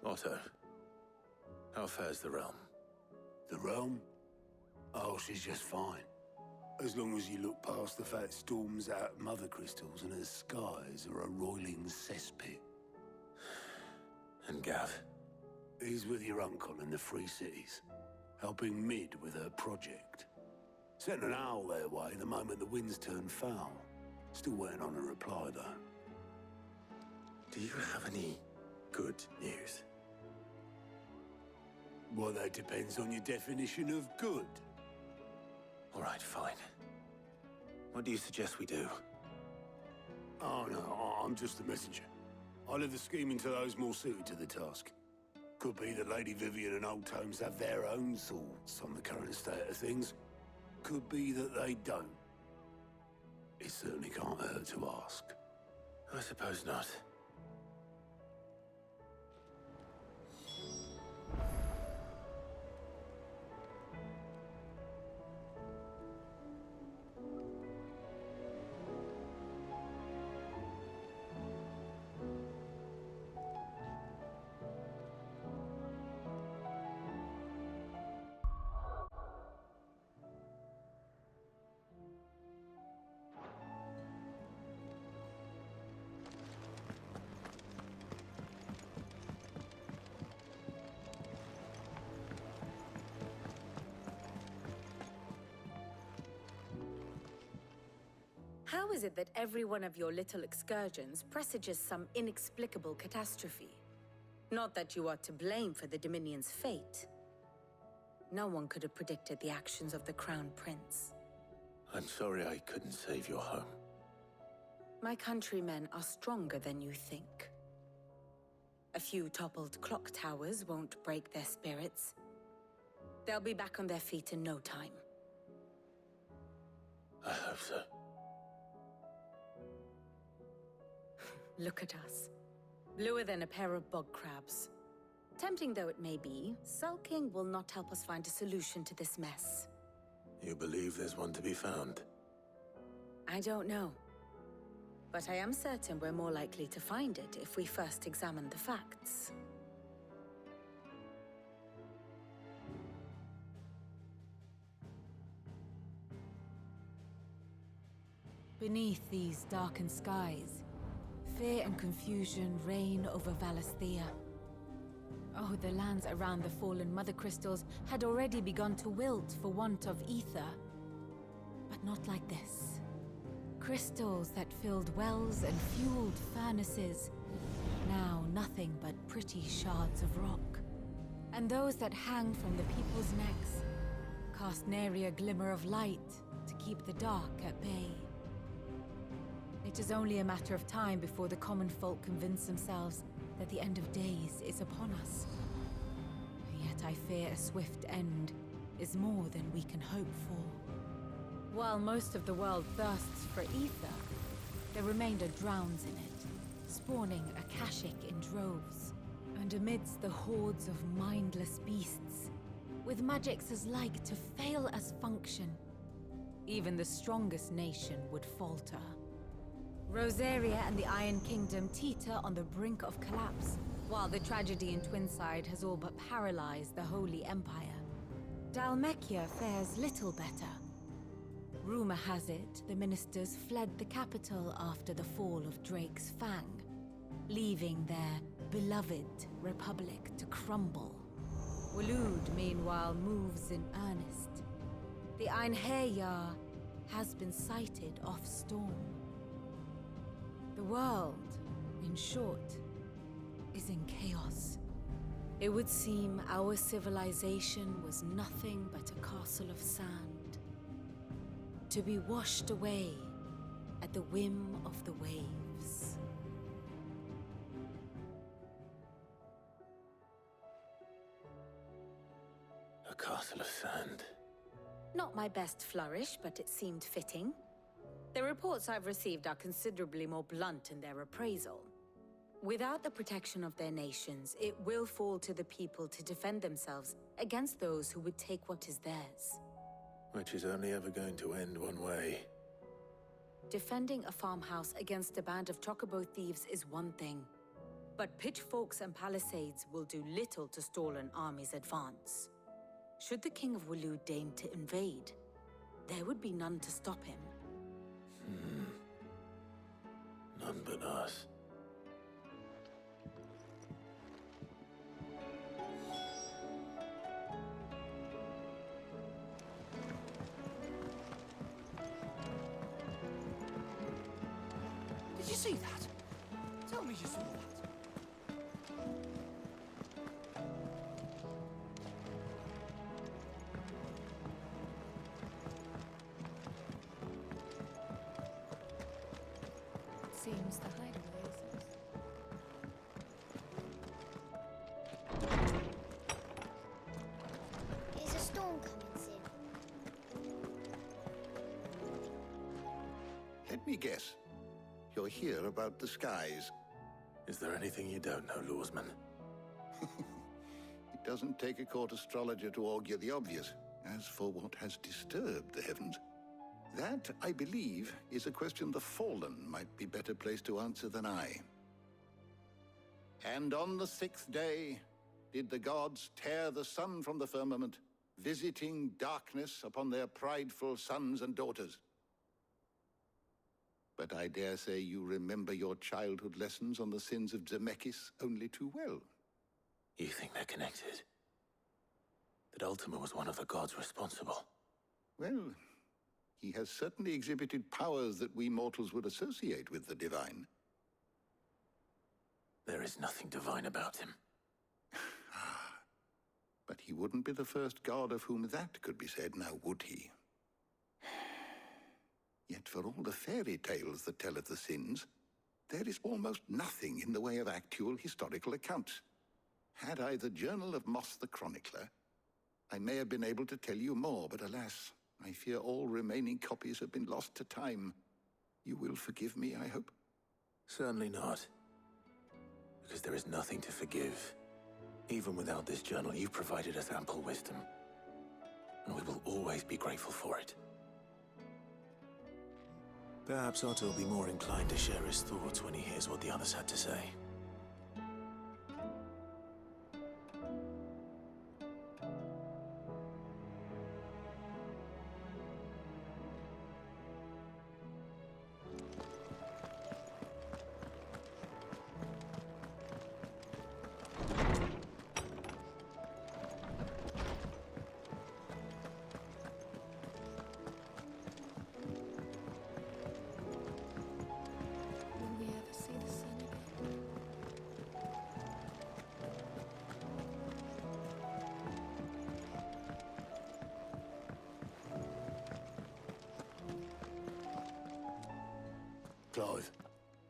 Otto, how fares the realm? The realm? Oh, she's just fine. As long as you look past the fat storms out mother crystals and her skies are a roiling cesspit. And Gav? He's with your uncle in the Free Cities, helping Mid with her project. Sent an owl their way the moment the winds turned foul. Still waiting on a reply, though. Do you have any good news? Well, that depends on your definition of good. All right, fine. What do you suggest we do? Oh, no, I'm just the messenger. I leave the scheming to those more suited to the task. Could be that Lady Vivian and Old Tomes have their own thoughts on the current state of things. Could be that they don't. It certainly can't hurt to ask. I suppose not. How is it that every one of your little excursions presages some inexplicable catastrophe? Not that you are to blame for the Dominion's fate. No one could have predicted the actions of the Crown Prince. I'm sorry I couldn't save your home. My countrymen are stronger than you think. A few toppled clock towers won't break their spirits. They'll be back on their feet in no time. I hope so. Look at us. Bluer than a pair of bog crabs. Tempting though it may be, sulking will not help us find a solution to this mess. You believe there's one to be found? I don't know. But I am certain we're more likely to find it if we first examine the facts. Beneath these darkened skies, fear and confusion reign over Valisthea. Oh, the lands around the fallen Mother Crystals had already begun to wilt for want of ether. But not like this. Crystals that filled wells and fueled furnaces, now nothing but pretty shards of rock. And those that hang from the people's necks cast nary a glimmer of light to keep the dark at bay. It is only a matter of time before the common folk convince themselves that the end of days is upon us. Yet I fear a swift end is more than we can hope for. While most of the world thirsts for ether, the remainder drowns in it, spawning Akashic in droves. And amidst the hordes of mindless beasts, with magics as like to fail as function, even the strongest nation would falter. Rosaria and the Iron Kingdom teeter on the brink of collapse, while the tragedy in Twinside has all but paralyzed the Holy Empire. Dalmekia fares little better. Rumor has it the ministers fled the capital after the fall of Drake's Fang, leaving their beloved republic to crumble. Waloed, meanwhile, moves in earnest. The Einherjar has been sighted off-storm. The world, in short, is in chaos. It would seem our civilization was nothing but a castle of sand, to be washed away at the whim of the waves. A castle of sand. Not my best flourish, but it seemed fitting. The reports I've received are considerably more blunt in their appraisal. Without the protection of their nations, it will fall to the people to defend themselves against those who would take what is theirs. Which is only ever going to end one way. Defending a farmhouse against a band of chocobo thieves is one thing. But pitchforks and palisades will do little to stall an army's advance. Should the King of Wulu deign to invade, there would be none to stop him. None but us. Did you see that? Tell me you saw that. Seems the hideaway is. Is a storm coming soon? Let me guess. You're here about the skies. Is there anything you don't know, Lawsman? It doesn't take a court astrologer to augur the obvious. As for what has disturbed the heavens, that, I believe, is a question the Fallen might be better placed to answer than I. And on the 6th day did the gods tear the sun from the firmament, visiting darkness upon their prideful sons and daughters. But I dare say you remember your childhood lessons on the sins of Zemeckis only too well. You think they're connected? That Ultima was one of the gods responsible? Well, he has certainly exhibited powers that we mortals would associate with the divine. There is nothing divine about him. But he wouldn't be the first god of whom that could be said, now would he? Yet for all the fairy tales that tell of the sins, there is almost nothing in the way of actual historical accounts. Had I the Journal of Moss the Chronicler, I may have been able to tell you more, but alas, I fear all remaining copies have been lost to time. You will forgive me, I hope? Certainly not. Because there is nothing to forgive. Even without this journal, you've provided us ample wisdom. And we will always be grateful for it. Perhaps Otto will be more inclined to share his thoughts when he hears what the others had to say. Will we ever see the sun again? Clive,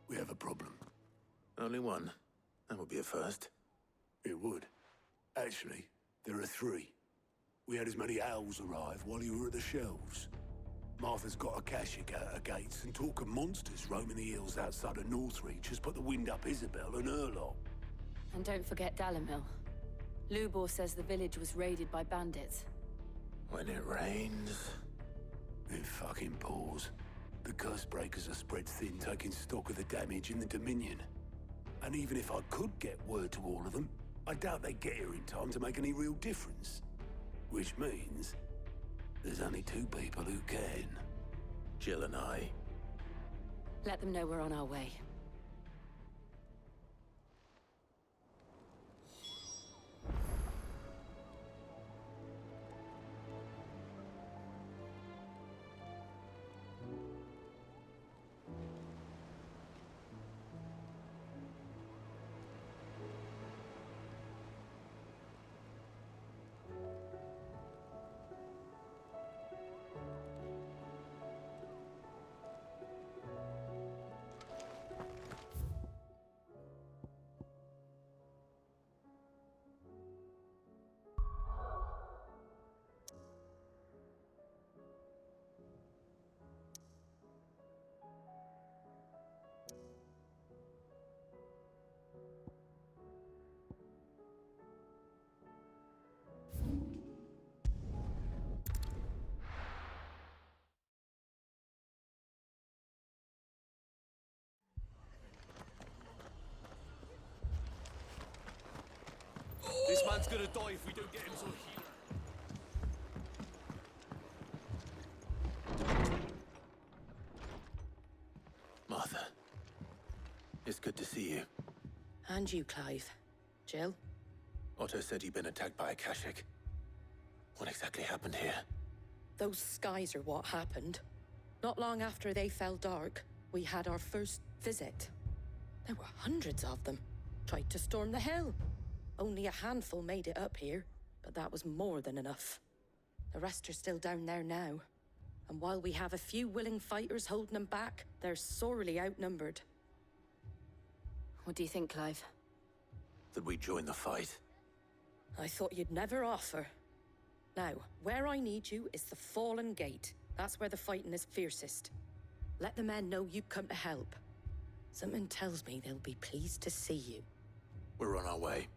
we have a problem. Only one. That would be a first. It would. Actually, there are 3. We had as many owls arrive while you were at the shelves. Martha's got a Kashik at her gates, and talk of monsters roaming the hills outside of Northreach has put the wind up Isabel and her lot. And don't forget Dalimil. Lubor says the village was raided by bandits. When it rains... It fucking pours. The curse breakers are spread thin, taking stock of the damage in the Dominion. And even if I could get word to all of them, I doubt they'd get here in time to make any real difference. Which means there's only 2 people who can. Jill and I. Let them know we're on our way. This man's gonna die if we don't get him to a healer. Martha. It's good to see you. And you, Clive. Jill? Otto said you'd been attacked by a Kashik. What exactly happened here? Those skies are what happened. Not long after they fell dark, we had our first visit. There were hundreds of them. Tried to storm the hill. Only a handful made it up here, but that was more than enough. The rest are still down there now. And while we have a few willing fighters holding them back, they're sorely outnumbered. What do you think, Clive? That we join the fight? I thought you'd never offer. Now, where I need you is the Fallen Gate. That's where the fighting is fiercest. Let the men know you've come to help. Something tells me they'll be pleased to see you. We're on our way.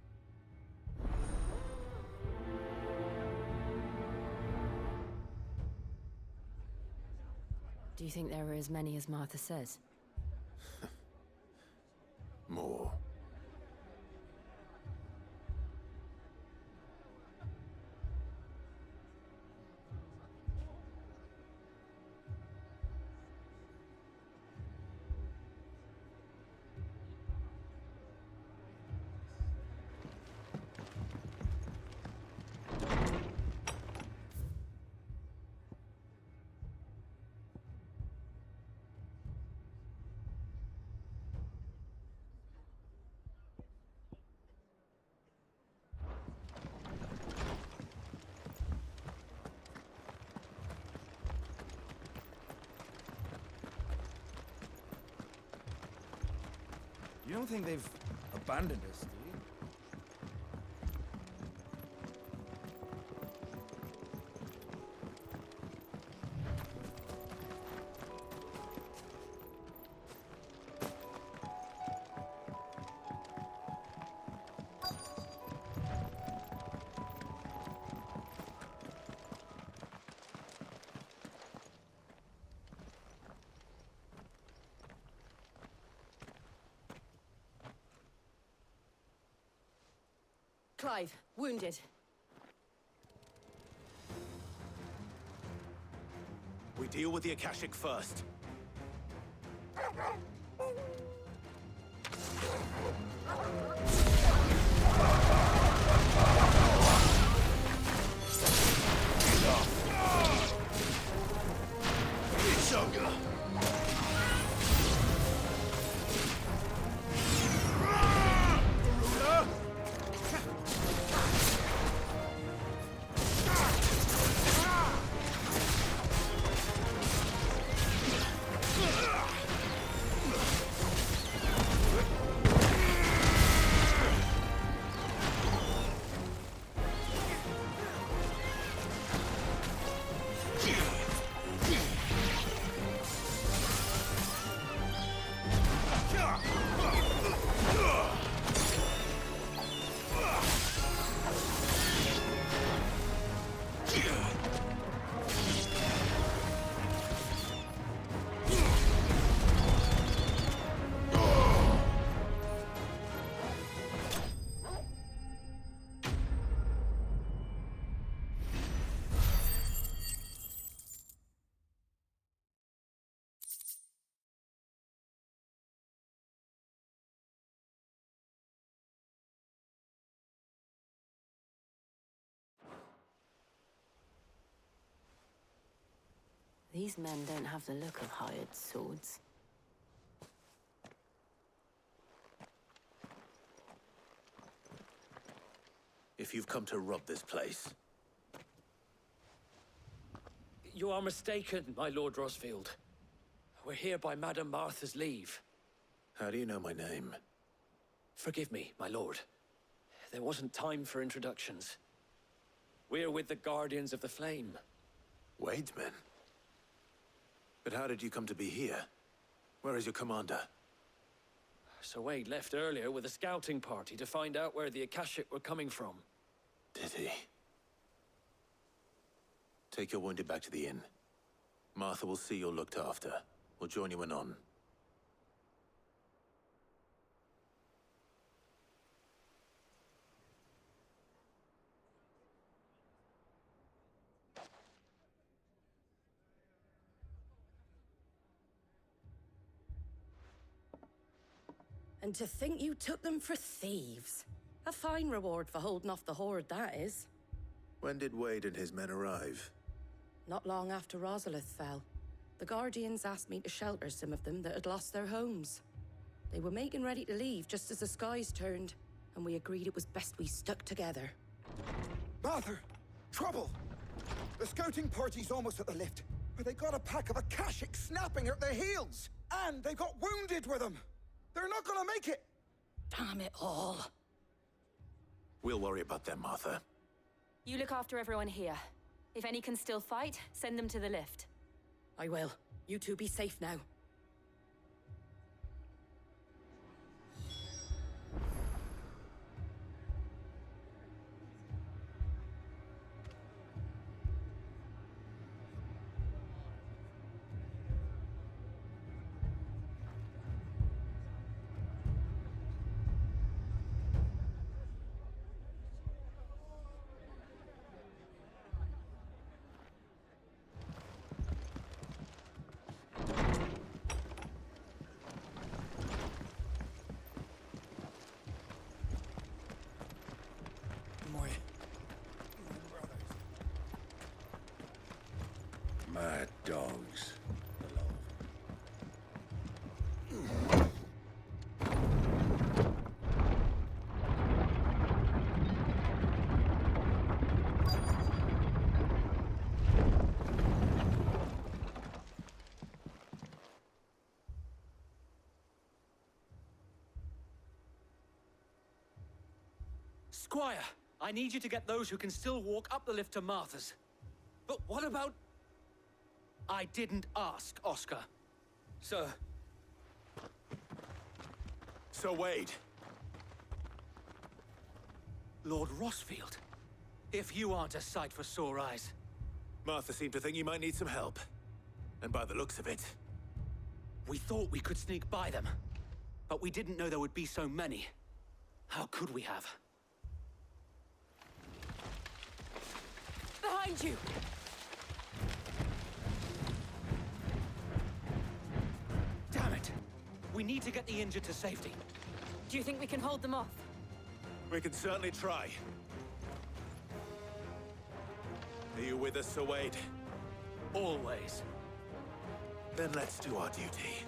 Do you think there are as many as Martha says? More. You don't think they've abandoned us, do you? Clive, wounded. We deal with the Akashic first. These men don't have the look of hired swords. If you've come to rob this place, You are mistaken, my Lord Rosfield. We're here by Madame Martha's leave. how do you know my name? Forgive me, my lord. There wasn't time for introductions. We're with the Guardians of the Flame. Wade's men? But how did you come to be here? Where is your commander? Sir Wade left earlier with a scouting party to find out where the Akashic were coming from. Did he? Take your wounded back to the inn. Martha will see you're looked after. We'll join you anon. And to think you took them for thieves. A fine reward for holding off the horde, that is. When did Wade and his men arrive? Not long after Rosalith fell. The Guardians asked me to shelter some of them that had lost their homes. They were making ready to leave just as the skies turned, and we agreed it was best we stuck together. Martha! Trouble! The scouting party's almost at the lift, where they got a pack of Akashic snapping at their heels! And they got wounded with them! They're not gonna make it! Damn it all. We'll worry about them, Martha. You look after everyone here. If any can still fight, send them to the lift. I will. You two be safe now. Mad dogs. Squire, I need you to get those who can still walk up the lift to Martha's. But what about... I didn't ask, Oscar. Sir. So Wade. Lord Rossfield. If you aren't a sight for sore eyes. Martha seemed to think you might need some help. And by the looks of it... We thought we could sneak by them. But we didn't know there would be so many. How could we have? Behind you! Damn it! We need to get the injured to safety. Do you think we can hold them off? We can certainly try. Are you with us, Sir Wade? Always. Then let's do our duty.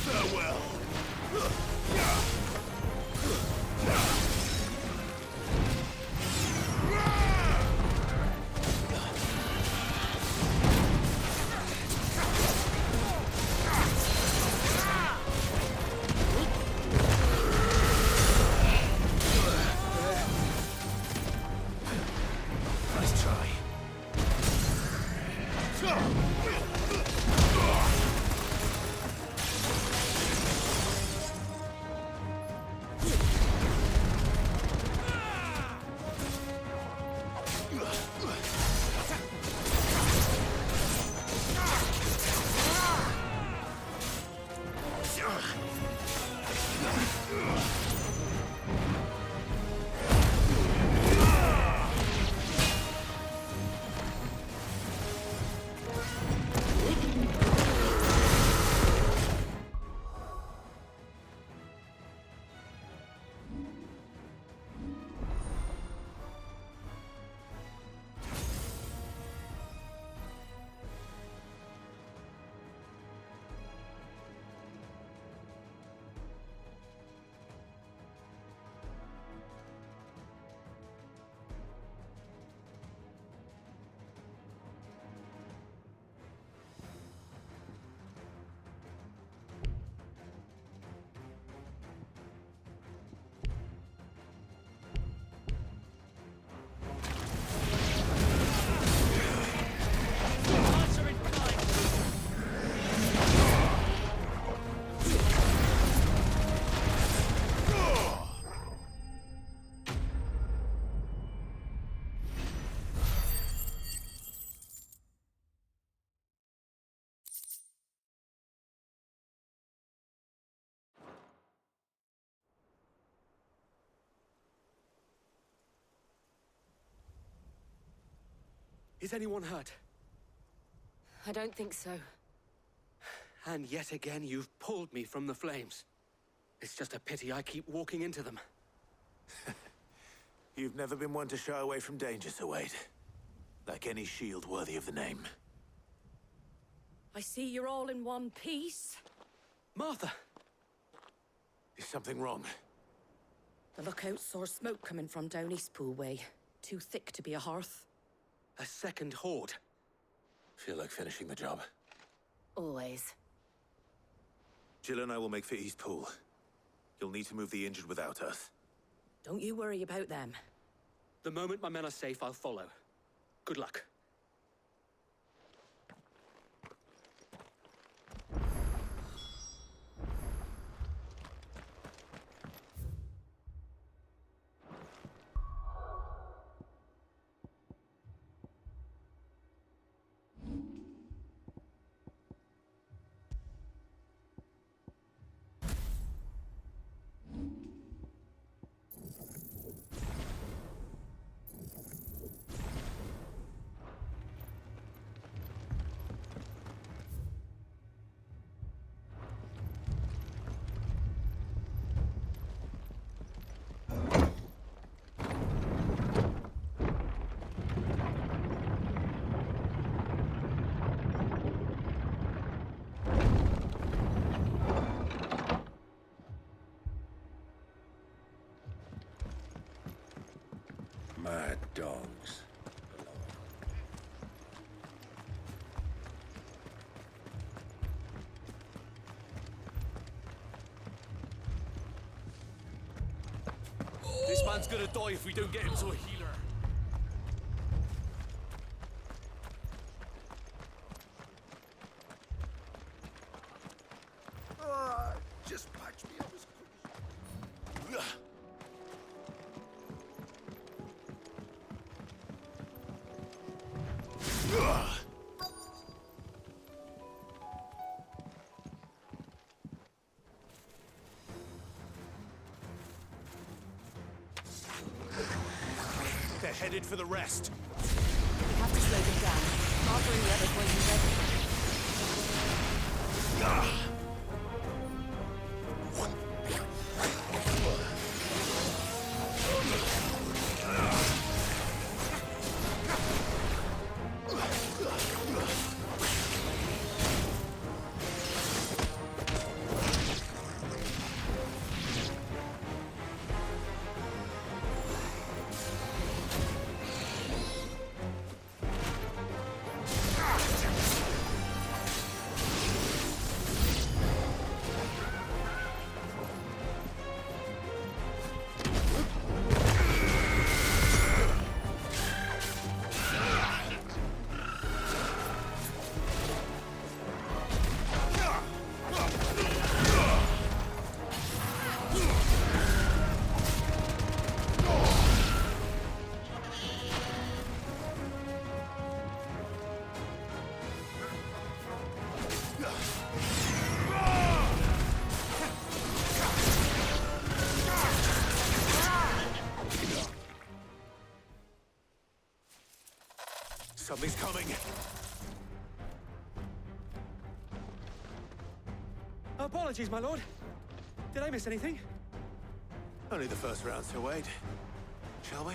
Farewell. Nice try. Is anyone hurt? I don't think so. And yet again, you've pulled me from the flames. It's just a pity I keep walking into them. You've never been one to shy away from danger, Sir Wade. Like any shield worthy of the name. I see you're all in one piece. Martha! Is something wrong? The lookout saw smoke coming from down Eastpool way. Too thick to be a hearth. A second horde. Feel like finishing the job. Always. Jill and I will make for Eastpool. You'll need to move the injured without us. Don't you worry about them. The moment my men are safe, I'll follow. Good luck. Mad dogs. This man's gonna die if we don't get him to a healer. Just patch me up as quick as... They're headed for the rest. We have to slow them down. Martha and the others won't be ready. Something's coming. Apologies, my lord. Did I miss anything? Only the first round, Sir Wade. Shall we?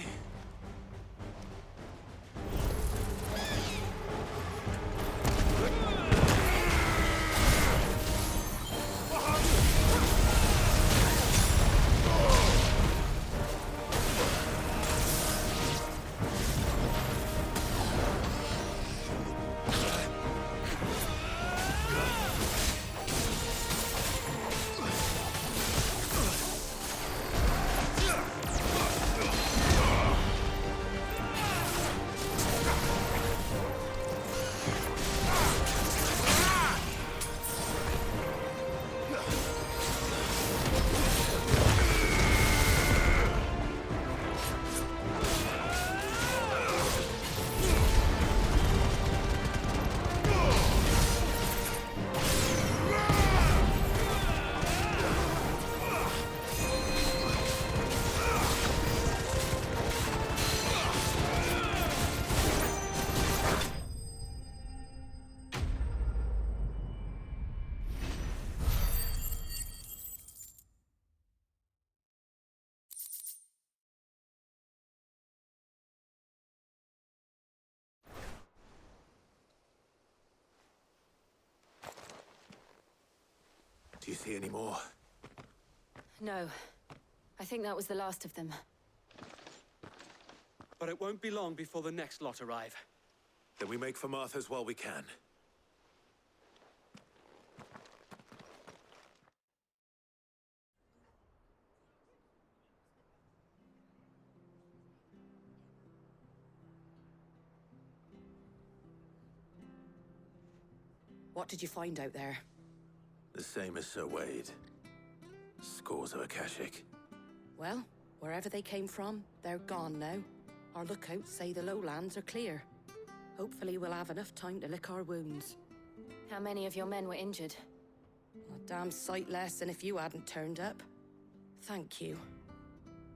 Do you see any more? No. I think that was the last of them. But it won't be long before the next lot arrive. Then we make for Martha's while we can. What did you find out there? The same as Sir Wade. Scores of Akashic. Well, wherever they came from, they're gone now. Our lookouts say the lowlands are clear. Hopefully we'll have enough time to lick our wounds. How many of your men were injured? A damn sight less than if you hadn't turned up. Thank you.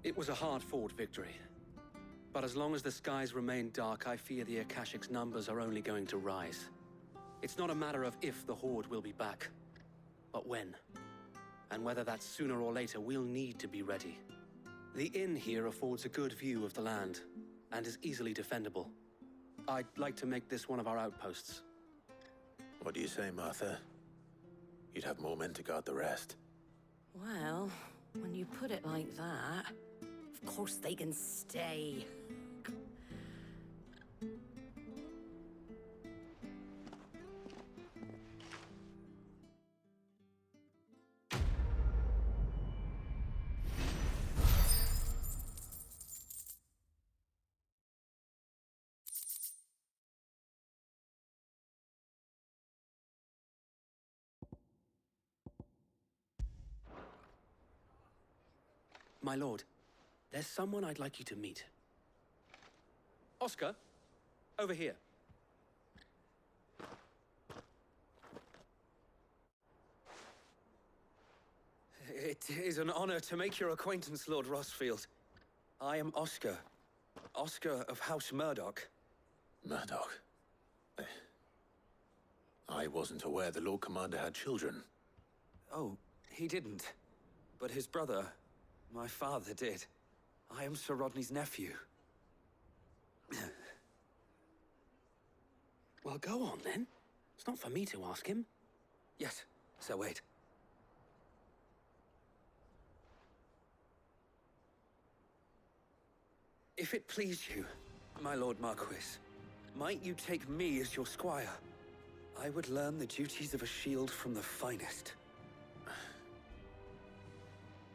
It was a hard-fought victory. But as long as the skies remain dark, I fear the Akashic's numbers are only going to rise. It's not a matter of if the Horde will be back, but when. And whether that's sooner or later, we'll need to be ready. The inn here affords a good view of the land, and is easily defendable. I'd like to make this one of our outposts. What do you say, Martha? You'd have more men to guard the rest. Well, when you put it like that, of course they can stay. My lord, there's someone I'd like you to meet. Oscar, over here. It is an honor to make your acquaintance, Lord Rossfield. I am Oscar. Oscar of House Murdoch. Murdoch? I wasn't aware the Lord Commander had children. Oh, he didn't. But his brother, my father, did. I am Sir Rodney's nephew. Well, go on, then. It's not for me to ask him. Yes, Sir Wade. If it please you, my Lord Marquis, might you take me as your squire? I would learn the duties of a shield from the finest.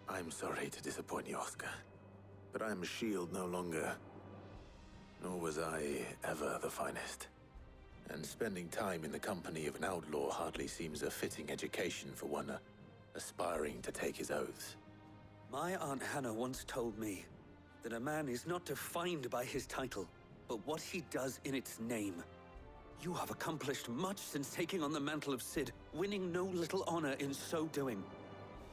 I'm sorry to disappoint you, Oscar, but I'm a shield no longer. Nor was I ever the finest. And spending time in the company of an outlaw hardly seems a fitting education for one aspiring to take his oaths. My Aunt Hannah once told me that a man is not defined by his title, but what he does in its name. You have accomplished much since taking on the mantle of Cid, winning no little honor in so doing.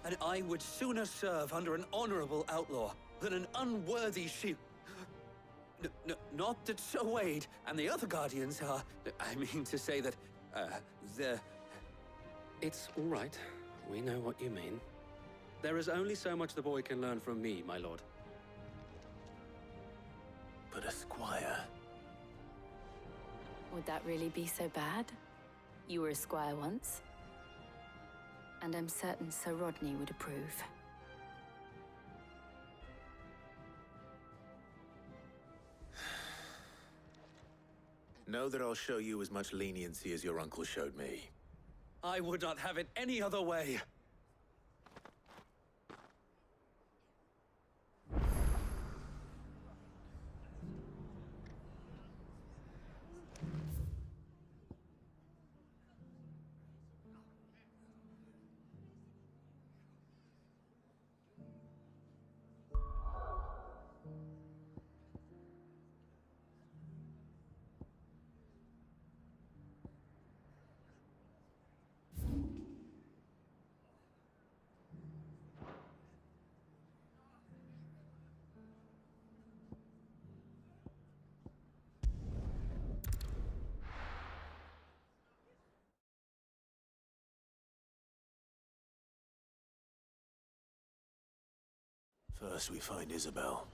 And I would sooner serve under an honorable outlaw than an unworthy shield. Not that Sir Wade and the other Guardians are... I mean to say that, they're... It's all right. We know what you mean. There is only so much the boy can learn from me, my lord. But a squire... Would that really be so bad? You were a squire once. And I'm certain Sir Rodney would approve. Know that I'll show you as much leniency as your uncle showed me. I would not have it any other way. First we find Isabel.